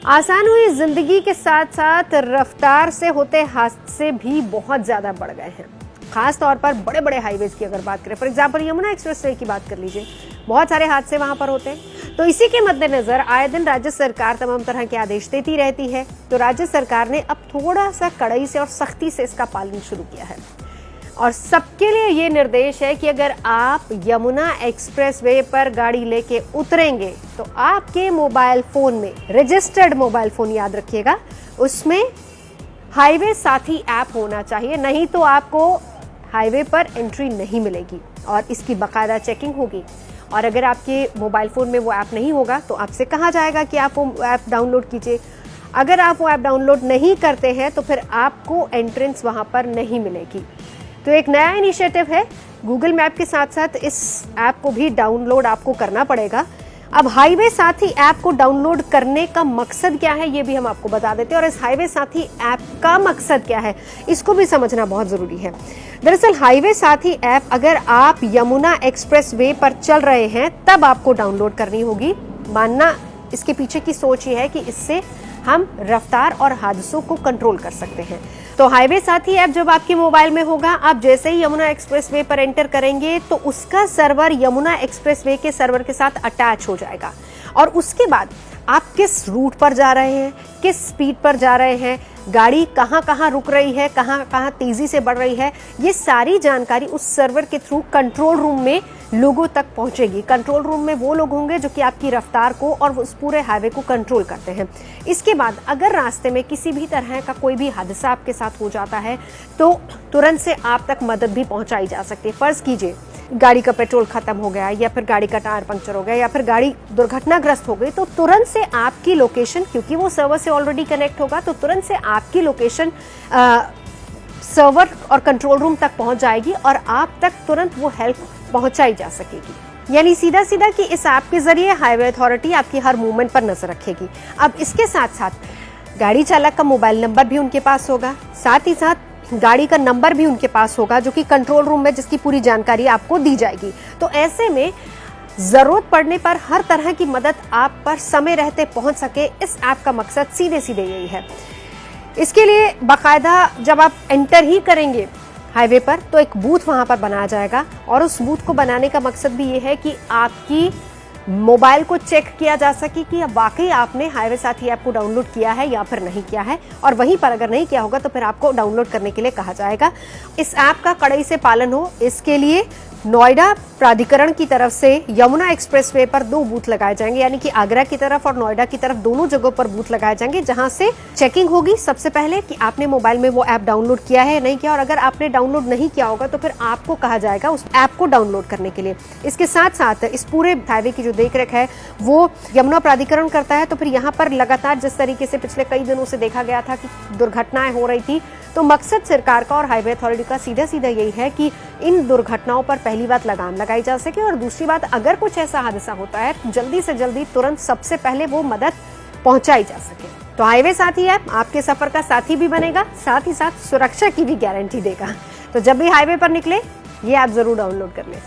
आसान हुई जिंदगी के साथ साथ रफ्तार से होते हादसे भी बहुत ज्यादा बढ़ गए हैं। खास तौर पर बड़े बड़े हाईवेज की अगर बात करें, फॉर एग्जांपल यमुना एक्सप्रेसवे की बात कर लीजिए, बहुत सारे हादसे वहां पर होते हैं। तो इसी के मद्देनजर आए दिन राज्य सरकार तमाम तरह के आदेश देती रहती है। तो राज्य सरकार ने अब थोड़ा सा कड़ाई से और सख्ती से इसका पालन शुरू किया है और सबके लिए ये निर्देश है कि अगर आप यमुना एक्सप्रेसवे पर गाड़ी लेके उतरेंगे तो आपके मोबाइल फोन में, रजिस्टर्ड मोबाइल फोन याद रखिएगा, उसमें हाईवे साथी ऐप होना चाहिए, नहीं तो आपको हाईवे पर एंट्री नहीं मिलेगी और इसकी बाकायदा चेकिंग होगी। और अगर आपके मोबाइल फोन में वो ऐप नहीं होगा तो आपसे कहा जाएगा कि आप वो ऐप डाउनलोड कीजिए। अगर आप वो ऐप डाउनलोड नहीं करते हैं तो फिर आपको एंट्रेंस वहां पर नहीं मिलेगी। तो एक नया इनिशिएटिव है, गूगल मैप के साथ साथ इस ऐप को भी डाउनलोड आपको करना पड़ेगा। अब हाईवे साथी ऐप को डाउनलोड करने का मकसद क्या है ये भी हम आपको बता देते हैं, और इस हाईवे साथी ऐप का मकसद क्या है इसको भी समझना बहुत जरूरी है। दरअसल हाईवे साथी ऐप अगर आप यमुना एक्सप्रेसवे पर चल रहे हैं तब आपको डाउनलोड करनी होगी। मानना इसके पीछे की सोच ये है कि इससे हम रफ्तार और हादसों को कंट्रोल कर सकते हैं। तो हाईवे साथी ऐप जब आपके मोबाइल में होगा, आप जैसे ही यमुना एक्सप्रेसवे पर एंटर करेंगे तो उसका सर्वर यमुना एक्सप्रेसवे के सर्वर के साथ अटैच हो जाएगा और उसके बाद आप किस रूट पर जा रहे हैं, किस स्पीड पर जा रहे हैं, गाड़ी कहाँ कहाँ रुक रही है, कहाँ कहाँ तेजी से बढ़ रही है, ये सारी जानकारी उस सर्वर के थ्रू कंट्रोल रूम में लोगों तक पहुंचेगी। कंट्रोल रूम में वो लोग होंगे जो कि आपकी रफ्तार को और उस पूरे हाईवे को कंट्रोल करते हैं। इसके बाद अगर रास्ते में किसी भी तरह का कोई भी हादसा आपके साथ हो जाता है तो तुरंत से आप तक मदद भी पहुंचाई जा सकती है। फर्ज कीजिए गाड़ी का पेट्रोल खत्म हो गया या फिर गाड़ी का टायर पंक्चर हो गया या फिर गाड़ी दुर्घटनाग्रस्त हो गई, तो तुरंत से आपकी लोकेशन, क्योंकि वो सर्वर से ऑलरेडी कनेक्ट होगा, तो तुरंत से आपकी लोकेशन सर्वर और कंट्रोल रूम तक पहुंच जाएगी और आप तक तुरंत वो हेल्प पहुंचाई जा सकेगी। यानी सीधा सीधा कि इस ऐप के जरिए हाईवे अथॉरिटी आपकी हर मूवमेंट पर नजर रखेगी। अब इसके साथ साथ गाड़ी चालक का मोबाइल नंबर भी उनके पास होगा, साथ ही साथ गाड़ी का नंबर भी उनके पास होगा जो कि कंट्रोल रूम में जिसकी पूरी जानकारी आपको दी जाएगी। तो ऐसे में जरूरत पड़ने पर हर तरह की मदद आप पर समय रहते पहुंच सके, इस ऐप का मकसद सीधे सीधे यही है। इसके लिए बाकायदा जब आप एंटर ही करेंगे हाईवे पर तो एक बूथ वहां पर बनाया जाएगा और उस बूथ को बनाने का मकसद भी ये है कि आपकी मोबाइल को चेक किया जा सके कि वाकई आपने हाईवे साथी ऐप को डाउनलोड किया है या फिर नहीं किया है, और वहीं पर अगर नहीं किया होगा तो फिर आपको डाउनलोड करने के लिए कहा जाएगा। इस ऐप का कड़ाई से पालन हो, इसके लिए नोएडा प्राधिकरण की तरफ से यमुना एक्सप्रेसवे पर 2 बूथ लगाए जाएंगे, यानी कि आगरा की तरफ और नोएडा की तरफ दोनों जगहों पर बूथ लगाए जाएंगे, जहां से चेकिंग होगी सबसे पहले कि आपने मोबाइल में वो ऐप डाउनलोड किया है या नहीं किया, और अगर आपने डाउनलोड नहीं किया होगा तो फिर आपको कहा जाएगा उस ऐप को डाउनलोड करने के लिए। इसके साथ साथ इस पूरे हाईवे की जो देखरेख है वो यमुना प्राधिकरण करता है। तो फिर यहाँ पर लगातार जिस तरीके से पिछले कई दिनों से देखा गया था कि दुर्घटनाएं हो रही थी, तो मकसद सरकार का और हाईवे अथॉरिटी का सीधा सीधा यही है कि इन दुर्घटनाओं पर पहली बात लगाम लगाई जा सके, और दूसरी बात अगर कुछ ऐसा हादसा होता है जल्दी से जल्दी तुरंत सबसे पहले वो मदद पहुंचाई जा सके। तो हाईवे साथी ऐप आपके सफर का साथी भी बनेगा, साथ ही साथ सुरक्षा की भी गारंटी देगा। तो जब भी हाईवे पर निकले ये ऐप जरूर डाउनलोड कर लें।